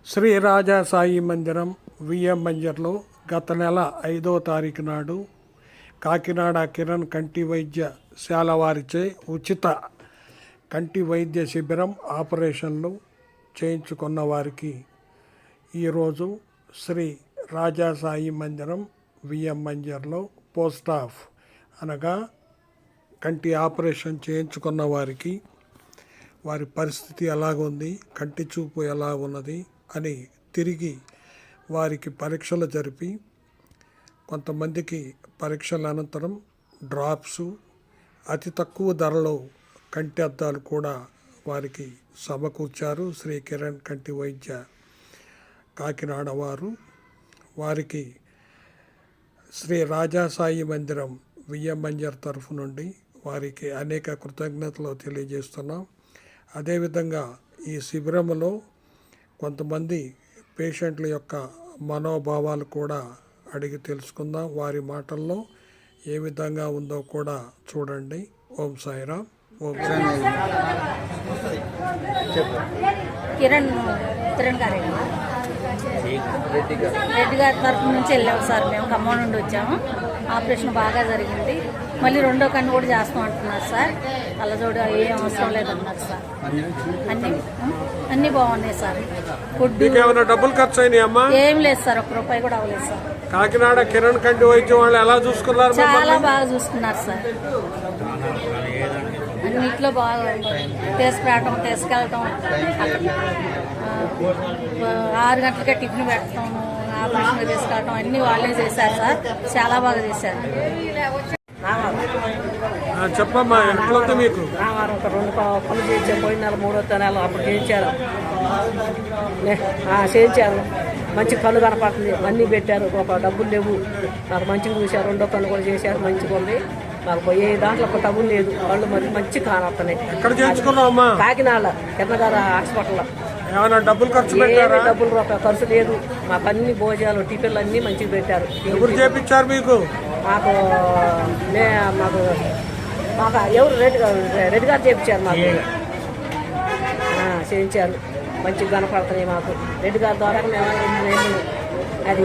శ్రీ రాజా సాయి మందిరం విఎం బంజర్లో గత నెల 5వ తారీఖు నాడు కాకినాడ కిరణ్ కంటి వైద్యశాల వారిచే ఉచిత కంటి వైద్య శిబిరం ఆపరేషన్లు చేయించుకున్న వారికి ఈరోజు శ్రీ రాజా సాయి మందిరం విఎం బంజర్లో పోస్ట్ ఆఫ్ అనగా కంటి ఆపరేషన్ చేయించుకున్న వారికి వారి పరిస్థితి ఎలాగుంది, కంటి చూపు ఎలా ఉన్నది అని తిరిగి వారికి పరీక్షలు జరిపి కొంతమందికి పరీక్షల అనంతరం డ్రాప్స్, అతి తక్కువ ధరలో కంటి అద్దాలు కూడా వారికి సమకూర్చారు శ్రీ కిరణ్ కంటి వైద్య కాకినాడ వారికి శ్రీ రాజా సాయి మందిరం విఎం బంజర్ తరఫు నుండి వారికి అనేక కృతజ్ఞతలు తెలియజేస్తున్నాం. అదేవిధంగా ఈ శిబిరంలో కొంతమంది పేషెంట్ల యొక్క మనోభావాలు కూడా అడిగి తెలుసుకుందాం. వారి మాటల్లో ఏ విధంగా ఉందో కూడా చూడండి. ఓం సాయిరామ్. ఓం కిరణ్ రెడ్డి గారి తరఫు నుంచి వెళ్ళాము సార్. మేము ఖమ్మం నుండి వచ్చాము. ఆపరేషన్ బాగా జరిగింది. మళ్ళీ రెండో కన్ను కూడా చేస్తాం అంటున్నారు సార్. కళ్ళజోడు ఏం అవసరం లేదన్నారు సార్. అన్నీ బాగున్నాయి సార్. ఫుడ్ డబ్బులు ఖర్చు అయినాయమ్మా? ఏం లేదు సార్, 1 రూపాయి కూడా అవ్వలేదు సార్. కాకినాడ కిరణ్ కంటి వైద్యం వాళ్ళు ఎలా చూసుకున్నారు? చాలా బాగా చూసుకున్నారు సార్. అన్నిట్లో బాగా తీసుకెళ్ళటం 6 గంటలకే టిఫిన్ పెట్టడం, ఆపరేషన్ తీసుకెళ్ళటం అన్నీ వాళ్ళే చేశారు సార్. చాలా బాగా చేశారు. చెప్పమ్మా, ఎట్లుంది మీకు? రామారం 2 పనులు చేయించారు. పోయిన నెల 3వ నెల అప్పుడు చేయించారు. మంచి కళ్ళు కనపడుతుంది. అన్నీ పెట్టారు. ఒక డబ్బులు లేవు. నాకు మంచిగా చూశారు. 2వ కన్ను కూడా చేశారు. మంచిగా ఉంది. నాకు పోయే దాంట్లో ఒక డబ్బులు లేదు. కళ్ళు మరి మంచి కానొస్తున్నాయి. ఎక్కడ చేయించుకున్నావమ్మా? కాకినాడ కిరణగారు హాస్పిటల్లో. ఏమైనా డబ్బులు ఖర్చు పెట్టారా? డబ్బులు ఖర్చు లేదు. మాకు అన్ని భోజనాలు టిఫిన్లు అన్నీ మంచిగా పెట్టారు. ఎవరు చేయించారు మీకు? మాకు ఎవరు రెడ్డి గారు చేయించారు. మాకు చేయించారు. మంచిగా కనపడుతున్నాయి మాకు. రెడ్డి గారి ద్వారా మేము అది